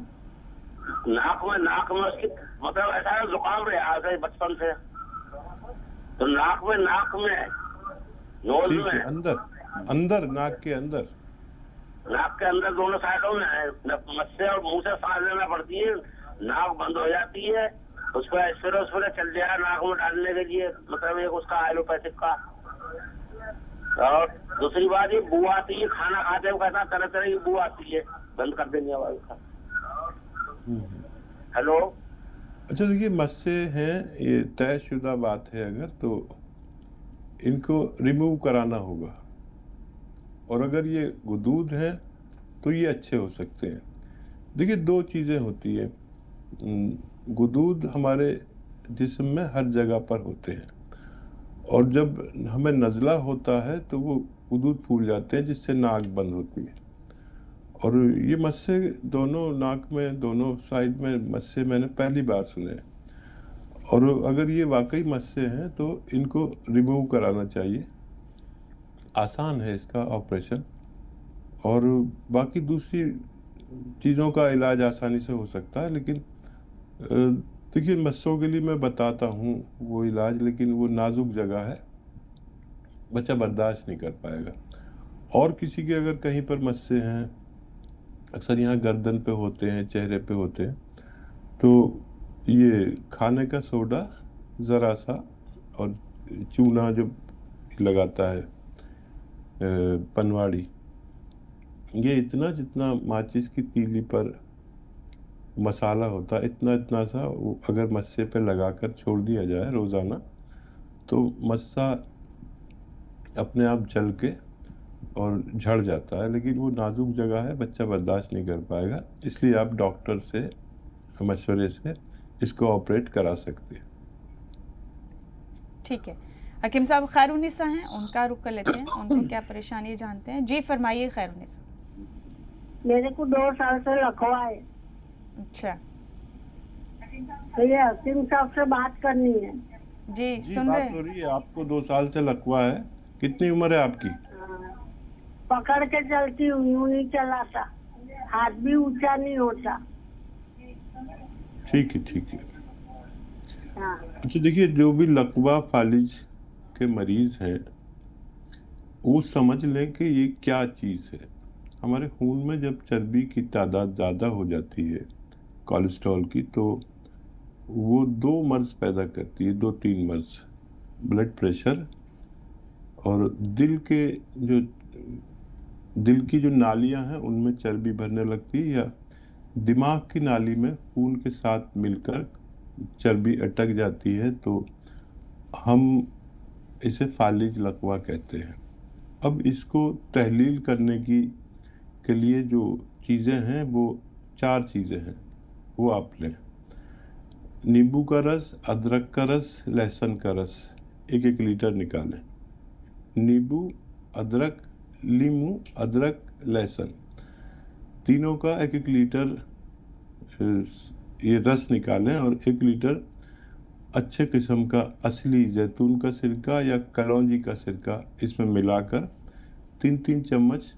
नाक में उसकी मतलब ऐसा है, जुकाम रहा है बचपन से, तो नाक में नोज में अंदर नाक के अंदर दोनों साइडों में है मस्से, और मुंह से सांस लेना पड़ती है, नाक बंद हो जाती है। उसको एक्सरे चल जाए नाक में डालने के लिए, मतलब एक उसका एलोपैथिक का। और दूसरी बात ये बू आती है, खाना खाते हुए कहता तरह तरह की बू आती है, बंद कर देंगे आवाज का। हेलो। अच्छा देखिए, मस्से हैं, ये तयशुदा बात है, अगर तो इनको रिमूव कराना होगा। और अगर ये गुदूद हैं तो ये अच्छे हो सकते हैं। देखिए 2 चीज़ें होती है, गुदूद हमारे जिस्म में हर जगह पर होते हैं, और जब हमें नज़ला होता है तो वो गुदूद फूल जाते हैं जिससे नाक बंद होती है। और ये मस्से दोनों नाक में, दोनों साइड में मस्से मैंने पहली बार सुने। और अगर ये वाकई मस्से हैं तो इनको रिमूव कराना चाहिए, आसान है इसका ऑपरेशन। और बाकी दूसरी चीज़ों का इलाज आसानी से हो सकता है, लेकिन देखिए मस्सों के लिए मैं बताता हूँ वो इलाज, लेकिन वो नाजुक जगह है, बच्चा बर्दाश्त नहीं कर पाएगा। और किसी के अगर कहीं पर मस्से हैं, अक्सर यहाँ गर्दन पे होते हैं, चेहरे पे होते हैं, तो ये खाने का सोडा ज़रा सा और चूना जो लगाता है पनवाड़ी, ये इतना जितना माचिस की तीली पर मसाला होता है, इतना सा अगर मस्से पे लगाकर छोड़ दिया जाए रोज़ाना, तो मस्सा अपने आप जल के और झड़ जाता है। लेकिन वो नाजुक जगह है, बच्चा बर्दाश्त नहीं कर पाएगा, इसलिए आप डॉक्टर से मशवरे से इसको ऑपरेट करा सकते हैं। ठीक है, हकीम साहब खैरुन्निसा हैं, उनका रुख कर लेते हैं, उनको क्या परेशानी जानते हैं। जी फरमाइए खैरुन्निसा। मेरे को 2 साल से लकवा है। अच्छा, तो ये हकीम साहब से बात करनी है। जी सुन रहे हो रही है। आपको 2 साल से लकवा है, कितनी उम्र है आपकी? पकड़ के चलती हूँ, यूं नहीं चलाता, हाथ भी ऊंचा नहीं होता। ठीक है। अच्छा देखिए, जो भी लकवा फालिज के मरीज हैं वो समझ लें कि ये क्या चीज़ है। हमारे खून में जब चर्बी की तादाद ज़्यादा हो जाती है, कोलेस्ट्रॉल की, तो वो 2 मर्ज पैदा करती है, 2-3 मर्ज, ब्लड प्रेशर और दिल की जो नालियां हैं उनमें चर्बी भरने लगती है, या दिमाग की नाली में खून के साथ मिलकर चर्बी अटक जाती है, तो हम इसे फालिज लकवा कहते हैं। अब इसको तहलील करने के लिए जो चीज़ें हैं वो 4 चीज़ें हैं, वो आप लें। नींबू का रस, अदरक का रस, लहसुन का रस 1-1 लीटर निकालें। नींबू, अदरक, लीमू, अदरक, लहसुन, तीनों का 1-1 लीटर ये रस निकालें और 1 लीटर अच्छे किस्म का असली जैतून का सिरका या कलौंजी का सिरका इसमें मिलाकर 3-3 चम्मच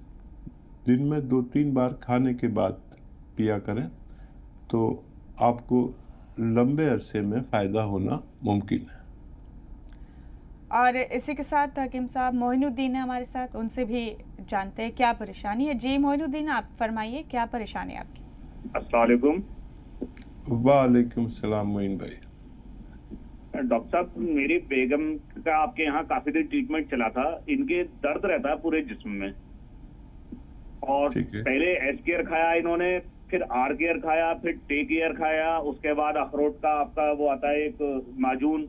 दिन में 2-3 बार खाने के बाद पिया करें, तो आपको लंबे अरसे में फ़ायदा होना मुमकिन है। और इसी के साथ हकीम साहब मोइनुद्दीन है हमारे साथ, उनसे भी जानते हैं क्या परेशानी है। जी मोइनुद्दीन, आप फरमाइए क्या परेशानी है आपकी। अस्सलाम वालेकुम। वालेकुम सलाम मोइन भाई। डॉक्टर साहब, मेरी बेगम का आपके यहाँ काफी देर ट्रीटमेंट चला था। इनके दर्द रहता है पूरे जिस्म में, और पहले एस केयर खाया इन्होंने, फिर आर केयर खाया, फिर टे केयर खाया, उसके बाद अखरोट का आपका वो आता है एक माजून,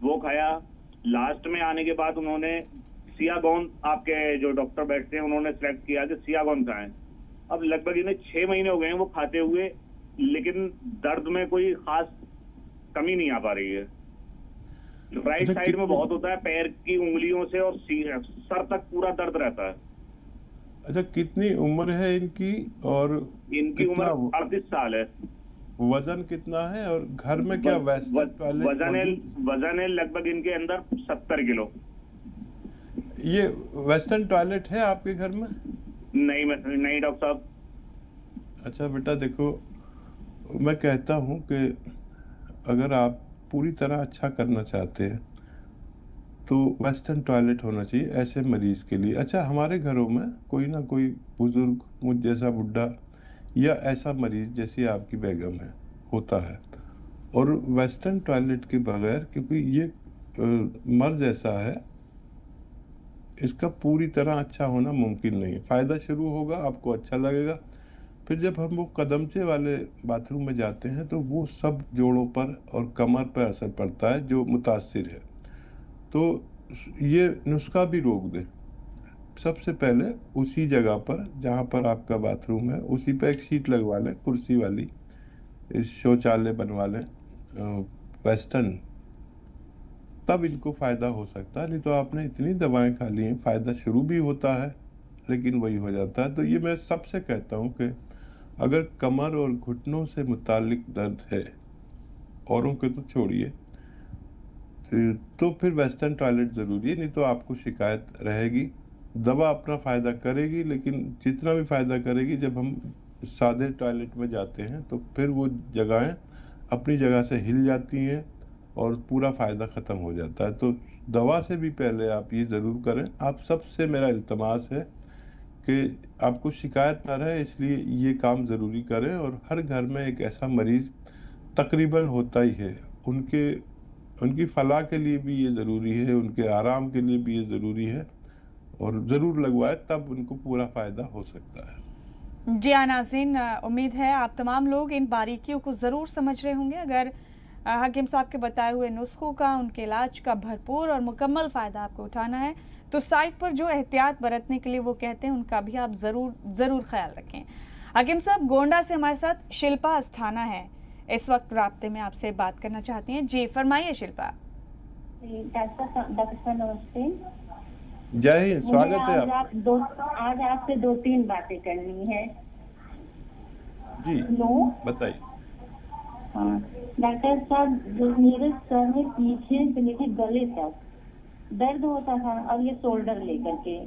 वो खाया। लास्ट में आने के बाद उन्होंने सियागोन, आपके जो डॉक्टर बैठते हैं, उन्होंने सेलेक्ट किया कि सियागोन खाएं। अब लगभग इन्हें 6 महीने हो गए हैं वो खाते हुए, लेकिन दर्द में कोई खास कमी नहीं आ पा रही है। राइट साइड में बहुत होता है, पैर की उंगलियों से और सर तक पूरा दर्द रहता है। अच्छा, कितनी उम्र है इनकी? और इनकी उम्र 38 साल है। वजन कितना है? और घर में क्या वजन है लगभग इनके अंदर 70 किलो। ये वेस्टर्न टॉयलेट है आपके घर में? नहीं डॉक्टर साहब। अच्छा बेटा, देखो मैं कहता हूँ कि अगर आप पूरी तरह अच्छा करना चाहते हैं तो वेस्टर्न टॉयलेट होना चाहिए ऐसे मरीज के लिए। अच्छा, हमारे घरों में कोई ना कोई बुजुर्ग, मुझ जैसा बुढ़ा या ऐसा मरीज जैसी आपकी बेगम है होता है, और वेस्टर्न टॉयलेट के बगैर, क्योंकि ये मर्ज ऐसा है, इसका पूरी तरह अच्छा होना मुमकिन नहीं है। फ़ायदा शुरू होगा, आपको अच्छा लगेगा, फिर जब हम वो कदमचे वाले बाथरूम में जाते हैं तो वो सब जोड़ों पर और कमर पर असर पड़ता है जो मुतासिर है। तो ये नुस्खा भी रोक दें। सबसे पहले उसी जगह पर जहाँ पर आपका बाथरूम है, उसी पर एक शीट लगवा लें, कुर्सी वाली, शौचालय बनवा लें वेस्टर्न, तब इनको फ़ायदा हो सकता है। नहीं तो आपने इतनी दवाएं खा ली हैं, फ़ायदा शुरू भी होता है लेकिन वही हो जाता है। तो ये मैं सबसे कहता हूँ कि अगर कमर और घुटनों से मुतालिक दर्द है, औरों के तो छोड़िए, तो फिर वेस्टर्न टॉयलेट ज़रूरी है, नहीं तो आपको शिकायत रहेगी। दवा अपना फ़ायदा करेगी, लेकिन जितना भी फ़ायदा करेगी, जब हम सादे टॉयलेट में जाते हैं तो फिर वो जगहें अपनी जगह से हिल जाती हैं और पूरा फ़ायदा ख़त्म हो जाता है। तो दवा से भी पहले आप ये ज़रूर करें। आप सबसे मेरा इल्तमास है कि आपको शिकायत ना रहे, इसलिए ये काम ज़रूरी करें। और हर घर में एक ऐसा मरीज़ तकरीबन होता ही है, उनकी फलाह के लिए भी ये ज़रूरी है, उनके आराम के लिए भी ये ज़रूरी है, और ज़रूर लगवाए, तब उनको पूरा फ़ायदा हो सकता है। जी हाँ नाज़रीन, उम्मीद है आप तमाम लोग इन बारीकियों को ज़रूर समझ रहे होंगे। अगर हकीम साहब के बताए हुए नुस्खों का, उनके इलाज का भरपूर और मुकम्मल फ़ायदा आपको उठाना है तो साइट पर जो एहतियात बरतने के लिए वो कहते हैं, उनका भी आप ज़रूर ख्याल रखें। हकीम साहब, गोंडा से हमारे साथ शिल्पा अस्थाना है, इस वक्त राब्ते में आपसे बात करना चाहती हैं। जी फरमाइए शिल्पा। डॉक्टर साहब नमस्ते। जय हिंद, स्वागत है आपका। आज आपसे 2-3 बातें करनी है। जी बताइए। हाँ डॉक्टर साहब, जो मेरे सर में पीछे से लेकर गले तक दर्द होता था, और ये शोल्डर लेकर के,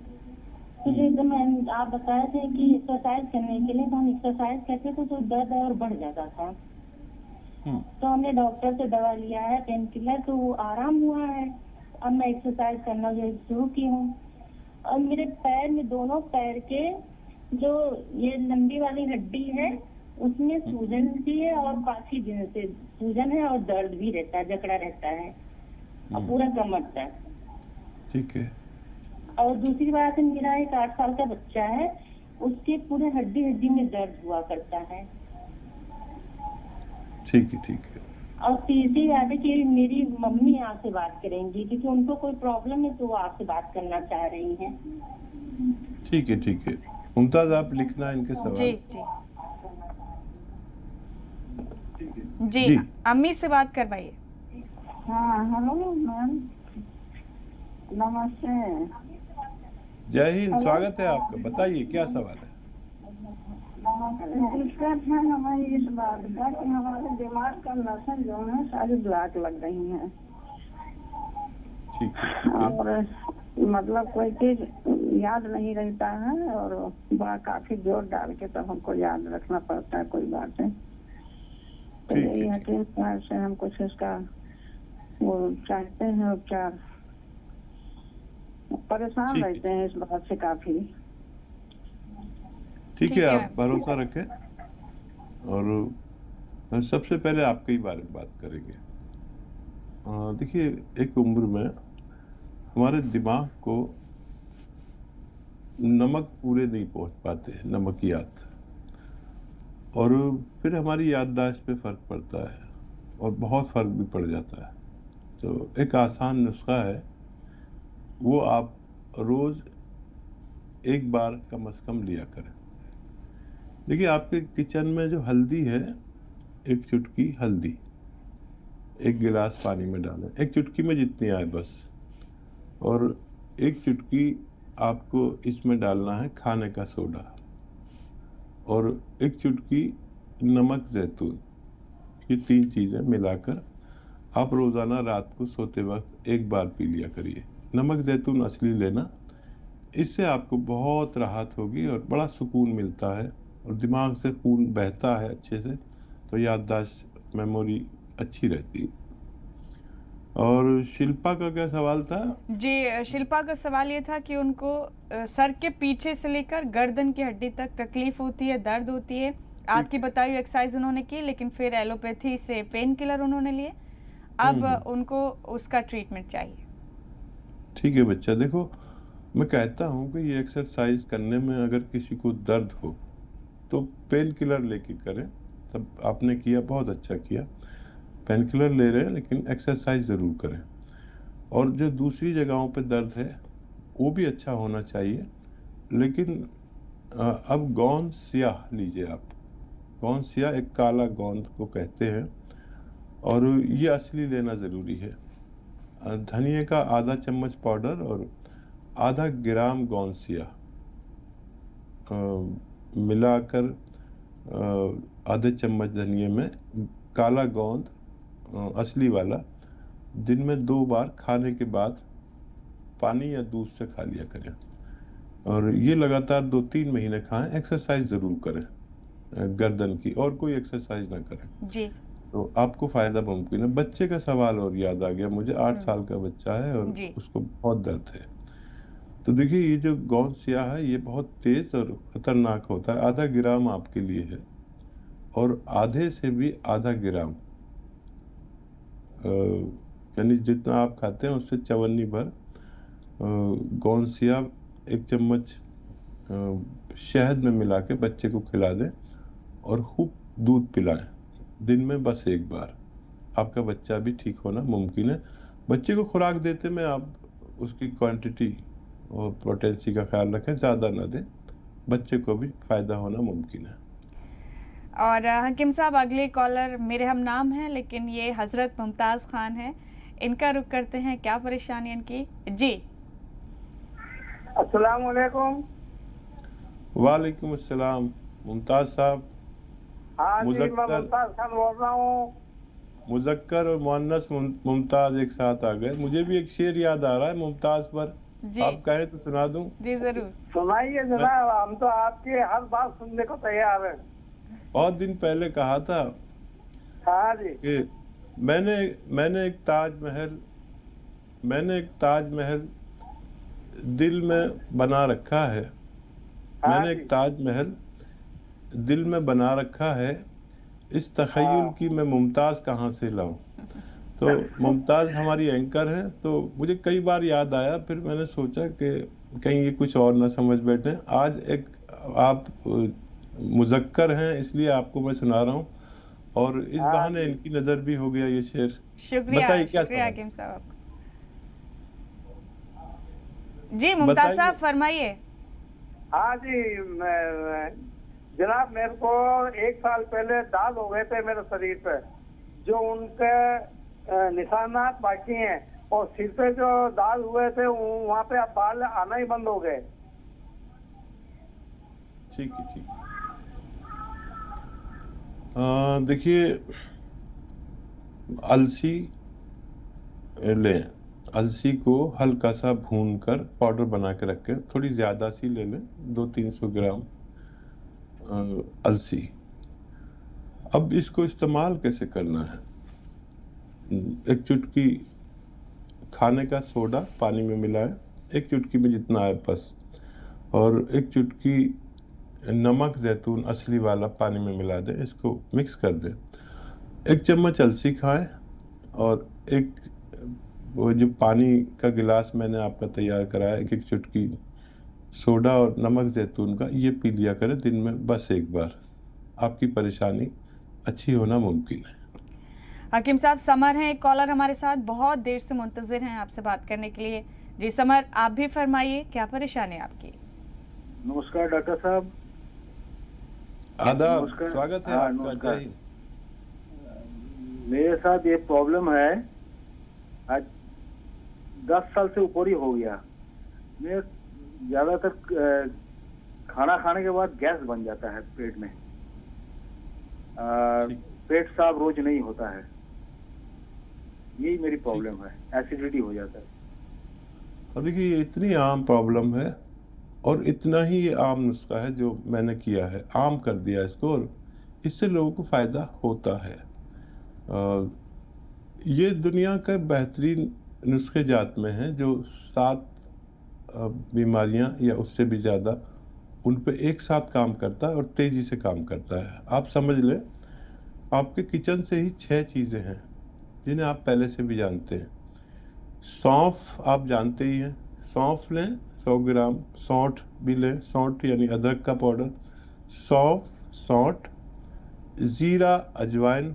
तो एकदम आप बताए थे कि एक्सरसाइज करने के लिए, तो हम एक्सरसाइज करते थे तो दर्द और बढ़ जाता था। तो हमने डॉक्टर से दवा लिया है, पेन किलर, तो वो आराम हुआ है। अब मैं एक्सरसाइज करना शुरू की हूँ, और मेरे पैर में, दोनों पैर के जो ये लंबी वाली हड्डी है उसमें सूजन भी है, और काफी दिन से सूजन है, और दर्द भी रहता है, जकड़ा रहता है, और पूरा कमर तक। ठीक है। और दूसरी बात है, मेरा एक 8 साल का बच्चा है, उसके पूरे हड्डी में दर्द हुआ करता है। ठीक है। और तीसरी बात है कि मेरी मम्मी आपसे बात करेंगी, क्योंकि उनको कोई प्रॉब्लम है तो वो आपसे बात करना चाह रही हैं। ठीक है। मुमताज, आप लिखना इनके सवाल। जी अम्मी से बात करवाइए। हाँ हेलो मैम। नमस्ते। जय हिंद, स्वागत है आपका। बताइए क्या सवाल है। दिक्कत है हमारी इस बात का कि हमारे दिमाग का नसें जो है सारी ब्लॉक लग रही हैं। ठीक है। और मतलब कोई चीज याद नहीं रहता है और बड़ा काफी जोर डाल के तब हमको याद रखना पड़ता है कोई बातें। तो यही हकीम साहब से हम कुछ इसका वो चाहते हैं उपचार। परेशान रहते हैं इस बात से काफी। ठीक है, आप भरोसा रखें और सबसे पहले आपके ही बारे में बात करेंगे। देखिए, एक उम्र में हमारे दिमाग को नमक पूरे नहीं पहुंच पाते, नमकियात, और फिर हमारी याददाश्त पे फर्क पड़ता है और बहुत फर्क भी पड़ जाता है। तो एक आसान नुस्खा है, वो आप रोज एक बार कम से कम लिया करें। देखिए, आपके किचन में जो हल्दी है, एक चुटकी हल्दी एक गिलास पानी में डालें, एक चुटकी में जितनी आए बस, और एक चुटकी आपको इसमें डालना है खाने का सोडा, और एक चुटकी नमक जैतून। ये 3 चीजें मिलाकर आप रोजाना रात को सोते वक्त एक बार पी लिया करिए। नमक जैतून असली लेना, इससे आपको बहुत राहत होगी और बड़ा सुकून मिलता है और दिमाग से खून बहता है अच्छे से, तो याददाश्त मेमोरी अच्छी रहती है। और शिल्पा का क्या सवाल था? जी, शिल्पा का सवाल ये था कि उनको सर के पीछे से लेकर गर्दन की हड्डी तक तकलीफ होती है, दर्द होती है। आपकी बताई एक्सरसाइज उन्होंने की, लेकिन फिर एलोपैथी से पेन किलर उन्होंने लिए। अब उनको उसका ट्रीटमेंट चाहिए। ठीक है बच्चा, देखो मैं कहता हूँ कि ये एक्सरसाइज करने में अगर किसी को दर्द हो तो पेन किलर लेके करें। तब आपने किया, बहुत अच्छा किया। पेन किलर ले रहे हैं लेकिन एक्सरसाइज ज़रूर करें। और जो दूसरी जगहों पे दर्द है वो भी अच्छा होना चाहिए, लेकिन अब गोंद स्याह लीजिए आप। गोंद स्याह एक काला गोंद को कहते हैं, और ये असली लेना ज़रूरी है। धनिए का आधा चम्मच पाउडर और आधा ग्राम गोंद स्याह मिलाकर आधे चम्मच धनिए में काला गोंद असली वाला दिन में 2 बार खाने के बाद पानी या दूध से खा लिया करें, और ये लगातार 2-3 महीने खाएं। एक्सरसाइज जरूर करें गर्दन की, और कोई एक्सरसाइज ना करें जी, तो आपको फायदा मुमकिन है। बच्चे का सवाल और याद आ गया मुझे। 8 साल का बच्चा है और उसको बहुत दर्द है। तो देखिए, ये जो गोंद स्याह है ये बहुत तेज और खतरनाक होता है। आधा ग्राम आपके लिए है, और आधे से भी आधा ग्राम, यानी जितना आप खाते हैं उससे 54 भर गोंद स्याह 1 चम्मच शहद में मिला के बच्चे को खिला दें, और खूब दूध पिलाएं दिन में बस 1 बार। आपका बच्चा भी ठीक होना मुमकिन है। बच्चे को खुराक देते में आप उसकी क्वांटिटी और पोटेंसी का ख्याल रखें, ज़्यादा ना दें, बच्चे को भी फायदा होना मुमकिन है। और हकीम साहब, अगले कॉलर मेरे हम नाम है, लेकिन ये हजरत मुमताज़ खान है। इनका रुख करते हैं, क्या परेशानी इनकी जी। अस्सलाम वालेकुम। वालेकुम अस्सलाम मुमताज साहब। हाँ जी, मैं मुमताज खान बोल रहा हूँ। मुजक्कर और मुअन्नस मुमताज एक साथ आ गए। मुझे भी एक शेर याद आ रहा है मुमताज पर, आप कहें तो सुना दूं? जी जरूर सुनाइए जनाब, हम तो आपकी हर बात सुनने को तैयार हैं। बहुत दिन पहले कहा था हाँ जी कि मैंने एक ताजमहल दिल में बना रखा है। मैंने एक ताजमहल दिल में बना रखा है, इस तखय्युल की मैं मुमताज कहाँ से लाऊं। तो मुमताज हमारी एंकर हैं, तो मुझे कई बार याद आया, फिर मैंने सोचा कि कहीं ये कुछ और ना समझ बैठे। आज एक आप मुजक्कर हैं इसलिए आपको मैं सुना रहा हूँ, और इस बहाने इनकी नजर भी हो गया ये शेर। शुक्रिया, बताइए क्या हकीम साहब। जी मुमताज साहब फरमाइए। हाँ जी जनाब, मेरे को 1 साल पहले दाग हो गए थे मेरे शरीर पे, जो उनके निशानात बाकी हैं और सिर पे जो दाग हुए थे वहाँ पे अब बाल आना ही बंद हो गए। ठीक है, ठीक है। देखिए, अलसी लें, अलसी को हल्का सा भून कर पाउडर बना के रखें, थोड़ी ज़्यादा सी ले लें, 200-300 ग्राम अलसी। अब इसको इस्तेमाल कैसे करना है? एक चुटकी खाने का सोडा पानी में मिलाएं, एक चुटकी में जितना है बस, और एक चुटकी नमक जैतून असली वाला पानी में मिला दें, इसको मिक्स कर दें। 1 चम्मच अलसी खाएं और एक वो जो पानी का गिलास मैंने आपका तैयार कराया, एक चुटकी सोडा और नमक जैतून का, ये पी लिया करें दिन में बस एक बार। आपकी परेशानी अच्छी होना मुमकिन है। हकीम साहब, समर हैं, एक कॉलर हमारे साथ बहुत देर से मुंतजिर हैं आपसे बात करने के लिए। जी समर, आप भी फरमाइए, क्या परेशानी है आपकी? नमस्कार डॉक्टर साहब। आदाब, स्वागत है आपका। जय हिंद। मेरे साथ ये प्रॉब्लम है, आज 10 साल से ऊपर ही हो गया। मैं ज्यादातर खाना खाने के बाद गैस बन जाता है पेट में, पेट साफ रोज नहीं होता है, यही मेरी प्रॉब्लम है। एसिडिटी हो जाता है। और देखिए, ये इतनी आम प्रॉब्लम है और इतना ही ये आम नुस्खा है जो मैंने किया है, आम कर दिया इसको, और इससे लोगों को फायदा होता है। ये दुनिया का बेहतरीन नुस्खे जात में है जो 7 बीमारियां या उससे भी ज़्यादा उन पे एक साथ काम करता है और तेज़ी से काम करता है। आप समझ लें, आपके किचन से ही 6 चीज़ें हैं जिन्हें आप पहले से भी जानते हैं। सौंफ आप जानते ही हैं, सौंफ लें 100 ग्राम, सौंठ भी लें, सौंठ यानी अदरक का पाउडर, सौंफ, सौंठ, ज़ीरा, अजवाइन,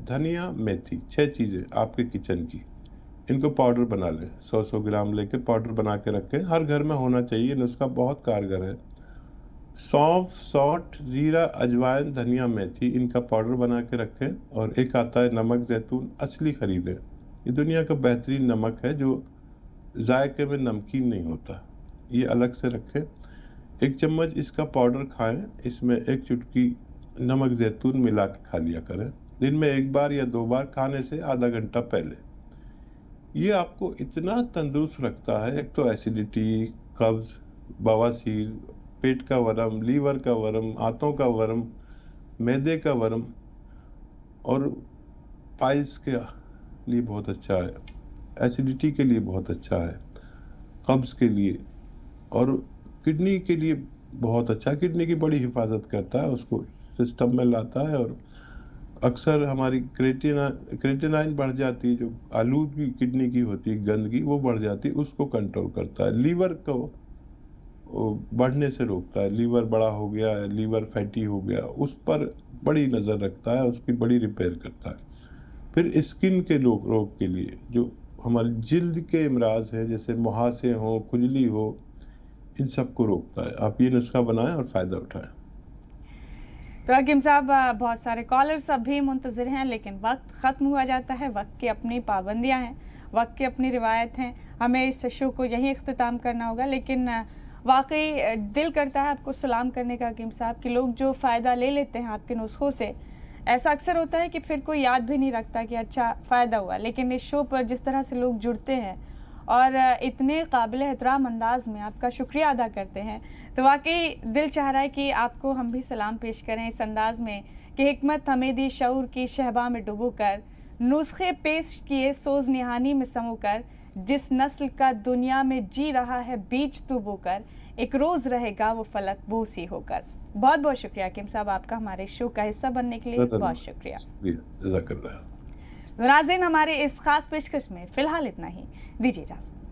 धनिया, मेथी, 6 चीज़ें आपके किचन की। इनको पाउडर बना लें, 100-100 ग्राम लेके पाउडर बना के रखें, हर घर में होना चाहिए। नुस्खा बहुत कारगर है। सौंफ, सौंठ, जीरा, अजवाइन, धनिया, मेथी, इनका पाउडर बना के रखें। और एक आता है नमक जैतून, असली खरीदें। ये दुनिया का बेहतरीन नमक है जो जायके में नमकीन नहीं होता, ये अलग से रखें। 1 चम्मच इसका पाउडर खाएं, इसमें 1 चुटकी नमक जैतून मिला के खा लिया करें। दिन में 1 बार या 2 बार, खाने से आधा घंटा पहले। ये आपको इतना तंदुरुस्त रखता है, एक तो एसिडिटी, कब्ज, बवासीर, पेट का वरम, लीवर का वरम, आंतों का वरम, मैदे का वरम, और पाइल्स के लिए बहुत अच्छा है, एसिडिटी के लिए बहुत अच्छा है, कब्ज के लिए, और किडनी के लिए बहुत अच्छा। किडनी की बड़ी हिफाजत करता है, उसको सिस्टम में लाता है। और अक्सर हमारी क्रेटिनाइन बढ़ जाती है, जो आलूगी किडनी की होती है, गंदगी वो बढ़ जाती है, उसको कंट्रोल करता है। लीवर को बढ़ने से रोकता है, लीवर बड़ा हो गया है, लीवर फैटी हो गया, उस पर बड़ी नज़र रखता है, उसकी बड़ी रिपेयर करता है। फिर स्किन के रोग के लिए, जो हमारी जिल्द के इमराज हैं, जैसे मुहासे हो, खुजली हो, इन सब को रोकता है। आप ये नुस्खा बनाएं और फ़ायदा उठाएं। तो हकीम साहब, बहुत सारे कॉलर्स अभी मुंतज़िर हैं, लेकिन वक्त ख़त्म हुआ जाता है। वक्त की अपनी पाबंदियां हैं, वक्त की अपनी रिवायत हैं, हमें इस शो को यहीं इख्तिताम करना होगा। लेकिन वाकई दिल करता है आपको सलाम करने का हकीम साहब कि लोग जो फ़ायदा ले लेते हैं आपके नुस्खों से, ऐसा अक्सर होता है कि फिर कोई याद भी नहीं रखता कि अच्छा फ़ायदा हुआ। लेकिन इस शो पर जिस तरह से लोग जुड़ते हैं और इतने काबिल एहतराम अंदाज में आपका शुक्रिया अदा करते हैं, तो वाकई दिल चाह रहा है कि आपको हम भी सलाम पेश करें इस अंदाज में कि हिकमत हमेदी शऊर की शहबा में डुबो कर, नुस्खे पेश किए सोज निहानी में समो कर, जिस नस्ल का दुनिया में जी रहा है बीज तू बोकर, एक रोज़ रहेगा वो फलक बूसी होकर। बहुत बहुत शुक्रिया हकीम साहब आपका हमारे शो का हिस्सा बनने के लिए, बहुत शुक्रिया। नाज़रीन, हमारे इस खास पेशकश में फ़िलहाल इतना ही, दीजिए इजाज़त।